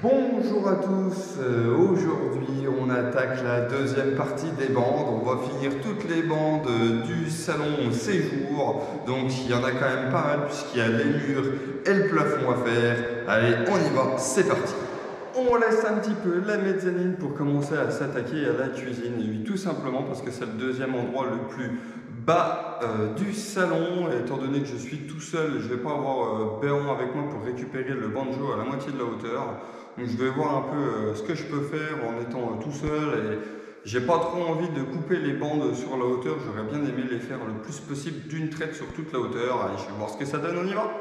Bonjour à tous, aujourd'hui on attaque la deuxième partie des bandes, on va finir toutes les bandes du salon séjour, donc il y en a quand même pas mal puisqu'il y a les murs et le plafond à faire. Allez, on y va, c'est parti. On laisse un petit peu la mezzanine pour commencer à s'attaquer à la cuisine, et oui, tout simplement parce que c'est le deuxième endroit le plus bas du salon, et étant donné que je suis tout seul, je ne vais pas avoir Béron avec moi pour récupérer le banjo à la moitié de la hauteur. Donc je vais voir un peu ce que je peux faire en étant tout seul, et j'ai pas trop envie de couper les bandes sur la hauteur, j'aurais bien aimé les faire le plus possible d'une traite sur toute la hauteur. Allez, je vais voir ce que ça donne, on y va.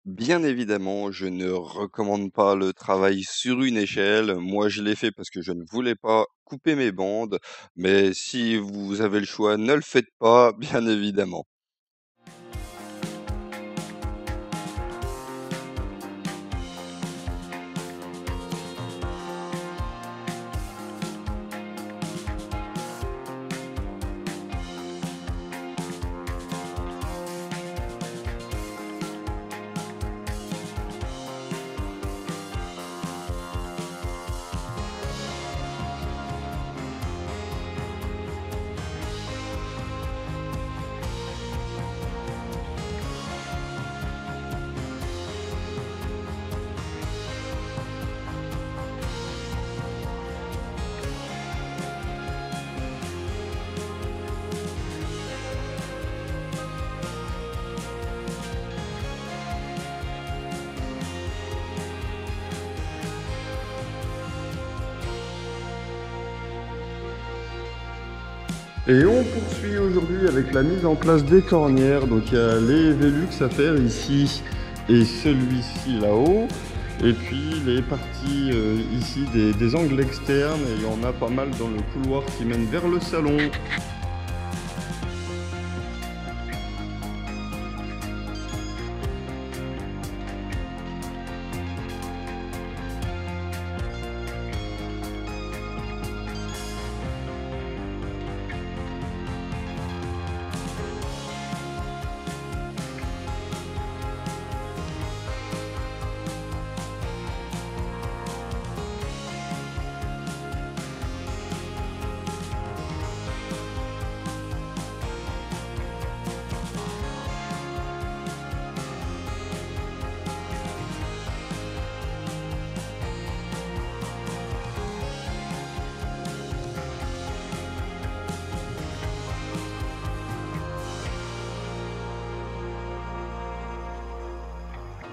Bien évidemment, je ne recommande pas le travail sur une échelle. Moi, je l'ai fait parce que je ne voulais pas couper mes bandes, mais si vous avez le choix, ne le faites pas, bien évidemment. Et on poursuit aujourd'hui avec la mise en place des cornières. Donc il y a les Velux à faire ici et celui-ci là-haut. Et puis les parties ici des angles externes. Et il y en a pas mal dans le couloir qui mène vers le salon.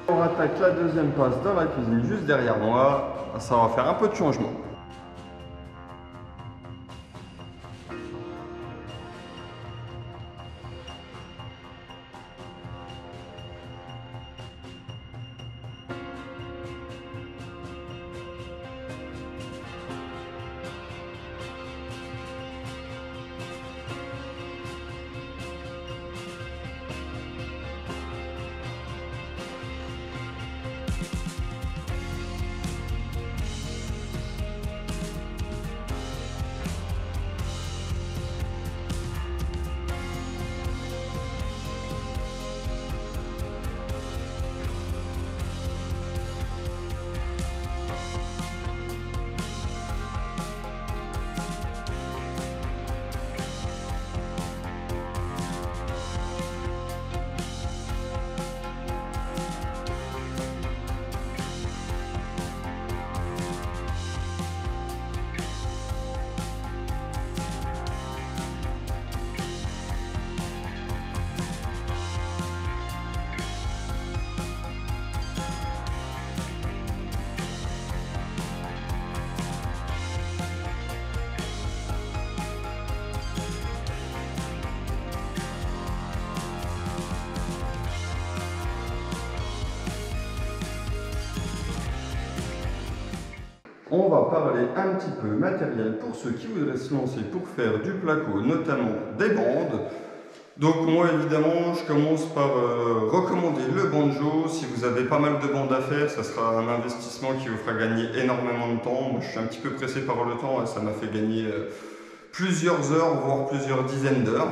On attaque la deuxième passe dans la cuisine juste derrière moi. Ça va faire un peu de changement. On va parler un petit peu matériel pour ceux qui voudraient se lancer pour faire du placo, notamment des bandes. Donc moi évidemment je commence par recommander le banjo. Si vous avez pas mal de bandes à faire, ça sera un investissement qui vous fera gagner énormément de temps. Moi je suis un petit peu pressé par le temps et ça m'a fait gagner plusieurs heures, voire plusieurs dizaines d'heures.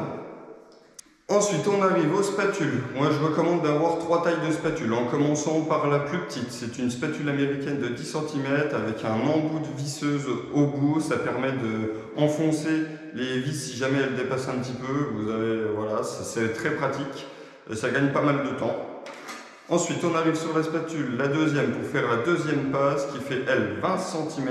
Ensuite, on arrive aux spatules. Moi, je recommande d'avoir 3 tailles de spatules, en commençant par la plus petite. C'est une spatule américaine de 10 cm avec un embout de visseuse au bout. Ça permet d'enfoncer les vis si jamais elles dépassent un petit peu. Vous avez, voilà, c'est très pratique. Et ça gagne pas mal de temps. Ensuite, on arrive sur la spatule, la deuxième, pour faire la deuxième passe qui fait, elle, 20 cm.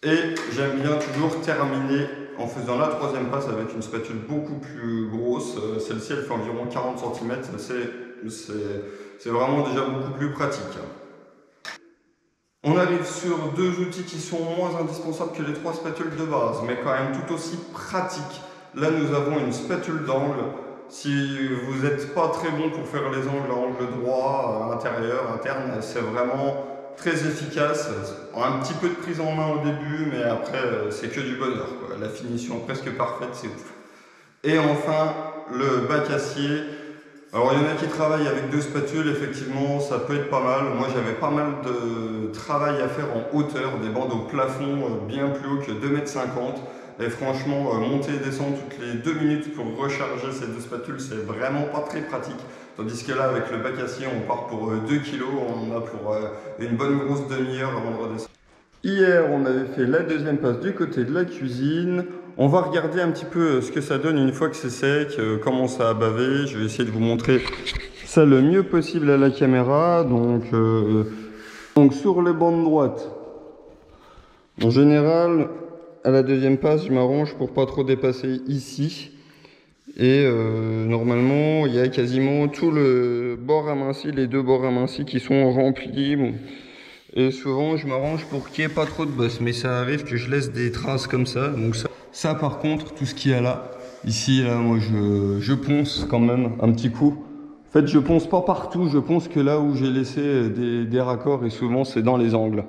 Et j'aime bien toujours terminer en faisant la troisième passe avec une spatule beaucoup plus grosse. Celle-ci, elle fait environ 40 cm. C'est vraiment déjà beaucoup plus pratique. On arrive sur 2 outils qui sont moins indispensables que les 3 spatules de base, mais quand même tout aussi pratiques. Là, nous avons une spatule d'angle. Si vous n'êtes pas très bon pour faire les angles à angle droit, intérieur, interne, c'est vraiment très efficace. Un petit peu de prise en main au début, mais après, c'est que du bonheur, quoi. La finition presque parfaite, c'est ouf. Et enfin, le bac acier. Alors, il y en a qui travaillent avec 2 spatules, effectivement, ça peut être pas mal. Moi, j'avais pas mal de travail à faire en hauteur, des bandes au plafond bien plus haut que 2,50 m. Et franchement, monter et descendre toutes les 2 minutes pour recharger ces 2 spatules, c'est vraiment pas très pratique. Tandis que là, avec le bac acier, on part pour 2 kg, on en a pour une bonne grosse demi-heure avant de redescendre. Hier, on avait fait la deuxième passe du côté de la cuisine. On va regarder un petit peu ce que ça donne une fois que c'est sec, comment ça a bavé. Je vais essayer de vous montrer ça le mieux possible à la caméra. Donc sur les bandes droites, en général, à la deuxième passe, je m'arrange pour pas trop dépasser ici. Et normalement, il y a quasiment tout le bord aminci, les 2 bords amincis qui sont remplis. Bon. Et souvent, je m'arrange pour qu'il n'y ait pas trop de bosse. Mais ça arrive que je laisse des traces comme ça. Donc ça par contre, tout ce qu'il y a là, ici, là, moi, je ponce quand même un petit coup. En fait, je ponce pas partout. Je ponce que là où j'ai laissé des raccords. Et souvent, c'est dans les angles.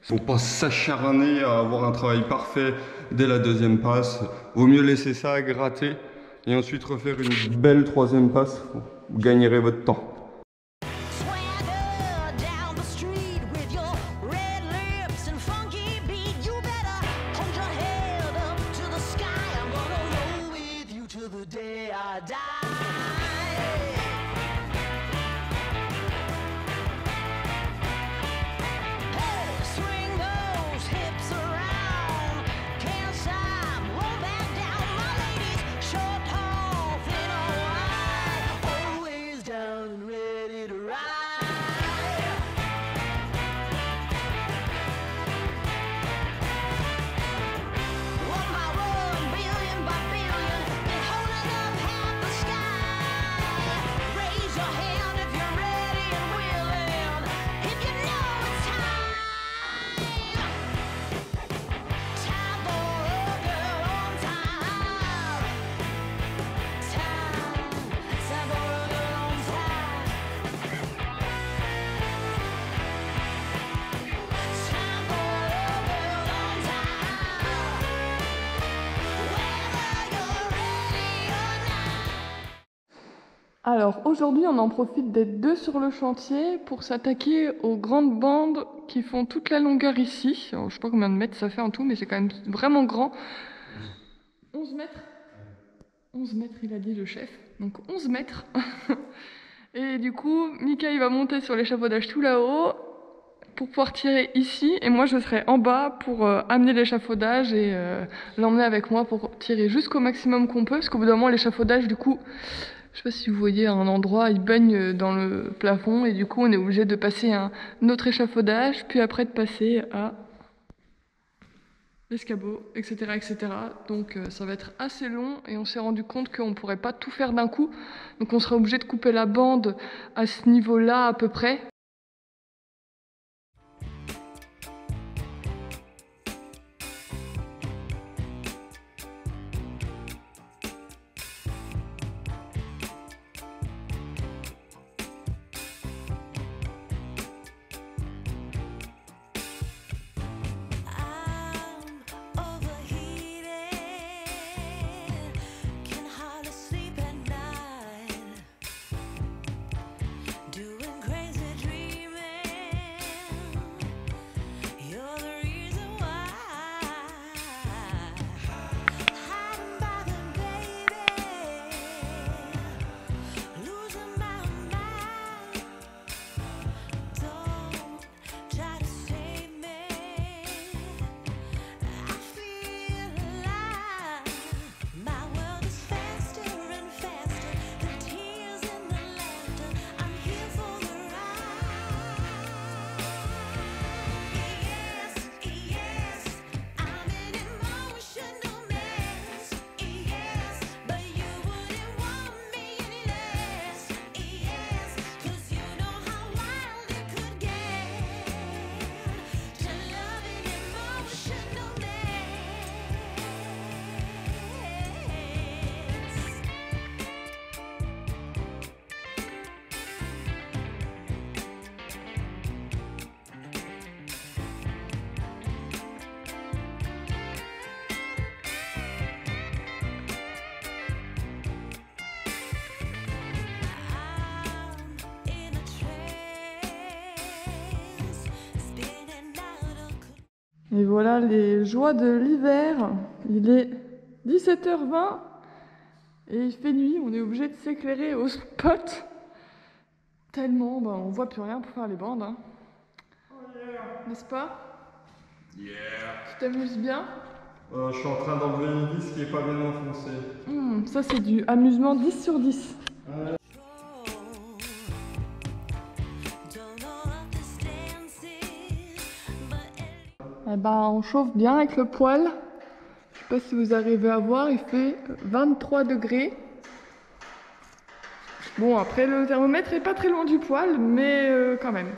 Faut pas s'acharner à avoir un travail parfait dès la deuxième passe. Vaut mieux laisser ça gratter et ensuite refaire une belle troisième passe. Vous gagnerez votre temps. Alors aujourd'hui, on en profite d'être 2 sur le chantier pour s'attaquer aux grandes bandes qui font toute la longueur ici. Alors, je sais pas combien de mètres ça fait en tout, mais c'est quand même vraiment grand. 11 mètres. 11 mètres, il a dit le chef. Donc 11 mètres. Et du coup, Mika, il va monter sur l'échafaudage tout là-haut pour pouvoir tirer ici. Et moi, je serai en bas pour amener l'échafaudage et l'emmener avec moi pour tirer jusqu'au maximum qu'on peut. Parce qu'au bout d'un moment, l'échafaudage, du coup... Je sais pas si vous voyez, à un endroit, il baigne dans le plafond et du coup, on est obligé de passer un autre échafaudage, puis après de passer à l'escabeau, etc., etc. Donc ça va être assez long et on s'est rendu compte qu'on ne pourrait pas tout faire d'un coup. Donc on serait obligé de couper la bande à ce niveau-là à peu près. Et voilà les joies de l'hiver. Il est 17h20 et il fait nuit. On est obligé de s'éclairer au spot. Tellement, on voit plus rien pour faire les bandes. Hein. N'est-ce pas? Yeah. Tu t'amuses bien? Je suis en train d'enlever une vis qui est pas bien enfoncée. Ça c'est du amusement 10 sur 10. Eh ben, on chauffe bien avec le poêle. Je sais pas si vous arrivez à voir, il fait 23 degrés. Bon, après le thermomètre est pas très loin du poêle, mais quand même.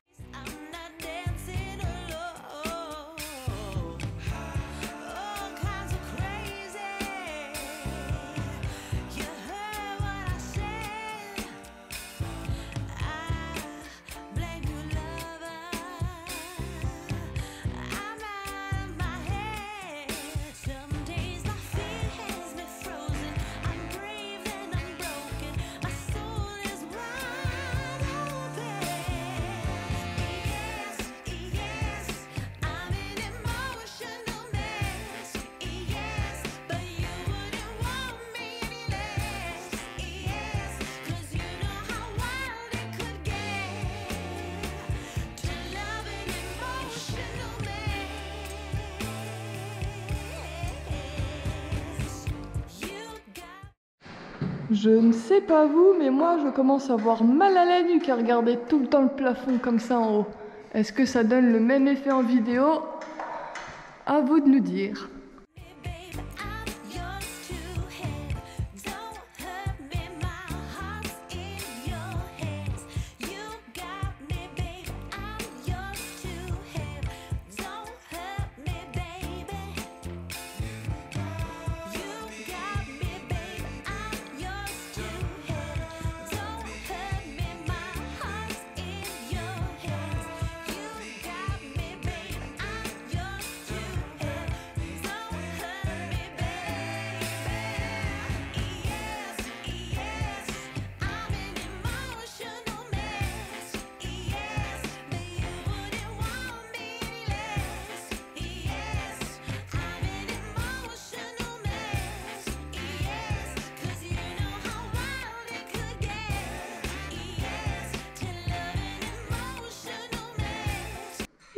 Je ne sais pas vous, mais moi je commence à avoir mal à la nuque à regarder tout le temps le plafond comme ça en haut. Est-ce que ça donne le même effet en vidéo? À vous de nous dire.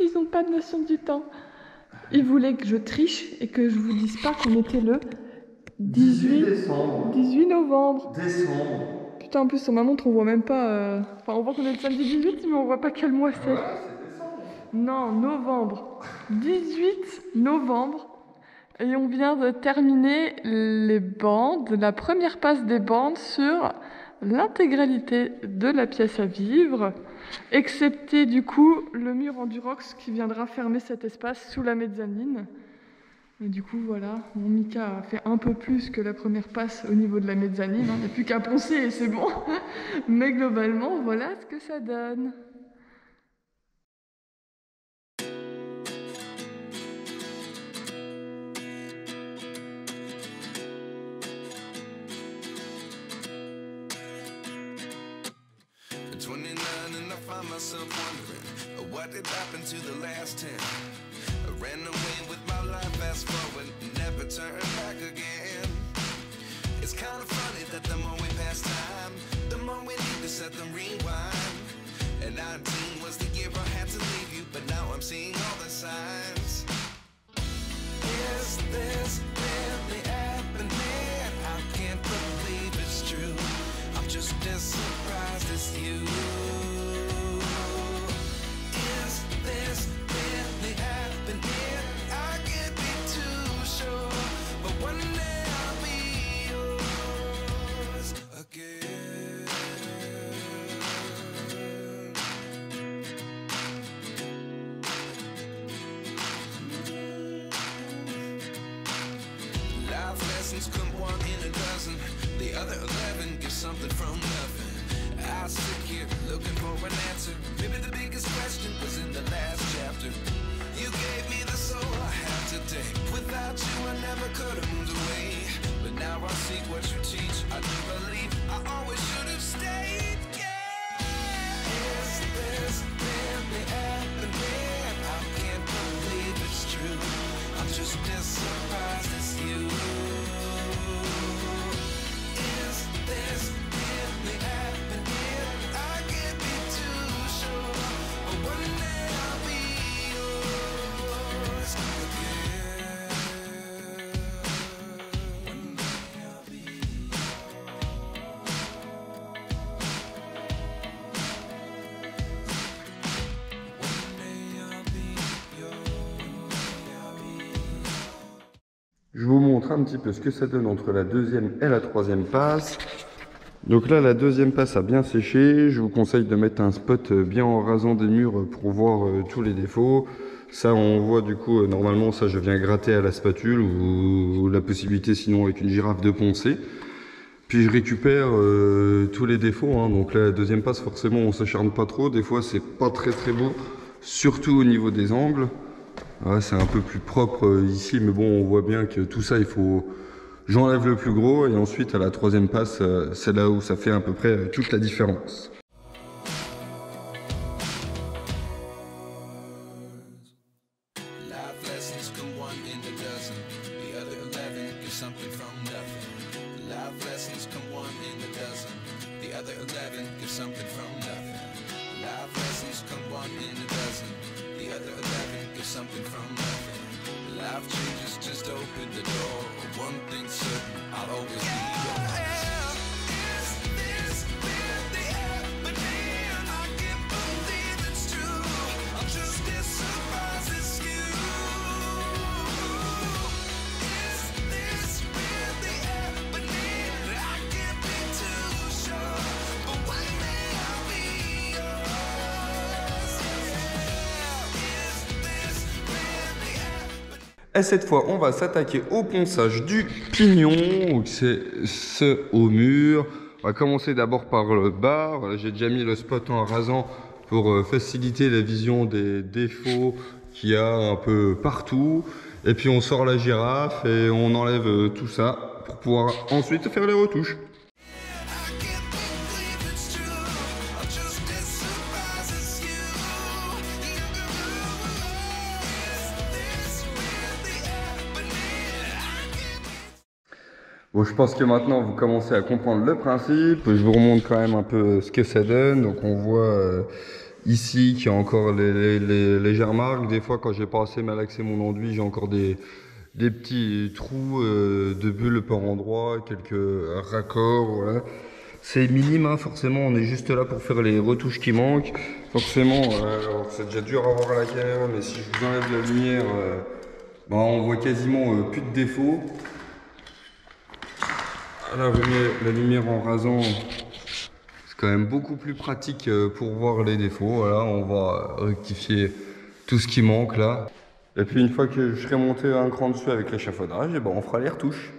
Ils n'ont pas de notion du temps. Ils voulaient que je triche et que je vous dise pas qu'on était le 18 décembre. 18 novembre. Décembre. Putain, en plus sur ma montre on voit même pas... Enfin on voit qu'on est le samedi 18 mais on voit pas quel mois c'est. Ouais, c'est décembre. Non, novembre. 18 novembre. Et on vient de terminer les bandes, la première passe des bandes sur l'intégralité de la pièce à vivre, excepté du coup le mur en durox qui viendra fermer cet espace sous la mezzanine. Et du coup voilà, mon Mika a fait un peu plus que la première passe au niveau de la mezzanine, il n'y a plus qu'à poncer et c'est bon. Mais globalement, voilà ce que ça donne. Myself wondering what did happen to the last 10. I ran away with my life, fast forward, never turn back again. It's kind of funny that the more we pass time, the more we need to set them rewind. And 19 was the year I had to leave you, but now I'm seeing all the signs. Is this really happening? I can't believe it's true. I'm just as surprised as you. This really happening? I can't be too sure, but one day I'll be yours again. Life lessons come one in a dozen, the other 11 give something from nothing. I sit here looking for an answer. Maybe the biggest question was in the last chapter. You gave me the soul I have today. Without you I never could have moved away. But now I see what you teach. I do believe I always should have stayed. Yeah. Is this really happening? I can't believe it's true. Je vous montre un petit peu ce que ça donne entre la deuxième et la troisième passe. Donc là, la deuxième passe a bien séché. Je vous conseille de mettre un spot bien en rasant des murs pour voir tous les défauts. Ça, on voit du coup, normalement, ça, je viens gratter à la spatule ou la possibilité sinon avec une girafe de poncer. Puis je récupère tous les défauts, hein. Donc la deuxième passe, forcément, on s'acharne pas trop. Des fois, c'est pas très très beau, surtout au niveau des angles. Ouais, c'est un peu plus propre ici, mais bon, on voit bien que tout ça, il faut... J'enlève le plus gros et ensuite à la troisième passe, c'est là où ça fait à peu près toute la différence. Life lessons come one in a dozen. The other 11 get something from nothing. Life lessons come one in a dozen. The other 11 get something from nothing. Life lessons come one in a dozen. The other 11 get something from nothing. Life changes, just open the door. One thing's certain, I'll always be yours. Et cette fois, on va s'attaquer au ponçage du pignon, donc c'est ce au mur. On va commencer d'abord par le bas. Voilà, j'ai déjà mis le spot en rasant pour faciliter la vision des défauts qu'il y a un peu partout. Et puis on sort la girafe et on enlève tout ça pour pouvoir ensuite faire les retouches. Bon, je pense que maintenant vous commencez à comprendre le principe. Je vous remonte quand même un peu ce que ça donne. Donc on voit ici qu'il y a encore les légères marques. Des fois quand j'ai pas assez malaxé mon enduit, j'ai encore des petits trous de bulles par endroit, quelques raccords, voilà. C'est minime, hein, forcément, on est juste là pour faire les retouches qui manquent. Forcément, alors c'est déjà dur à voir à la caméra, mais si je vous enlève la lumière, bah, on voit quasiment plus de défauts. Là, vous mettez la lumière en rasant, c'est quand même beaucoup plus pratique pour voir les défauts. Voilà, on va rectifier tout ce qui manque là. Et puis une fois que je serai monté un cran dessus avec l'échafaudage, et ben on fera les retouches.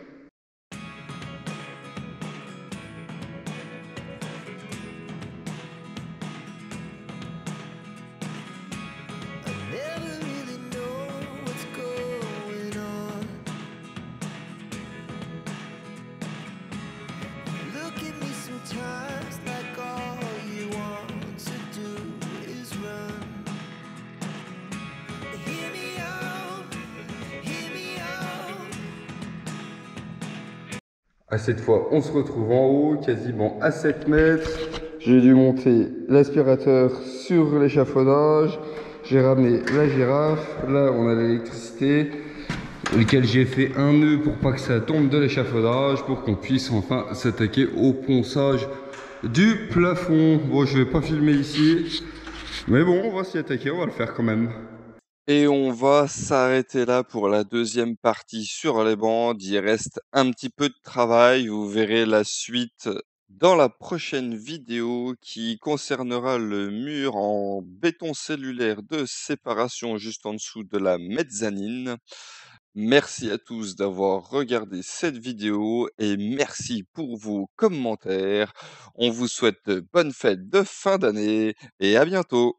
À cette fois, on se retrouve en haut, quasiment à 7 mètres. J'ai dû monter l'aspirateur sur l'échafaudage. J'ai ramené la girafe. Là, on a l'électricité, lequel j'ai fait un nœud pour pas que ça tombe de l'échafaudage, pour qu'on puisse enfin s'attaquer au ponçage du plafond. Bon, je vais pas filmer ici, mais bon, on va s'y attaquer, on va le faire quand même. Et on va s'arrêter là pour la deuxième partie sur les bandes. Il reste un petit peu de travail. Vous verrez la suite dans la prochaine vidéo qui concernera le mur en béton cellulaire de séparation juste en dessous de la mezzanine. Merci à tous d'avoir regardé cette vidéo et merci pour vos commentaires. On vous souhaite de bonnes fêtes de fin d'année et à bientôt.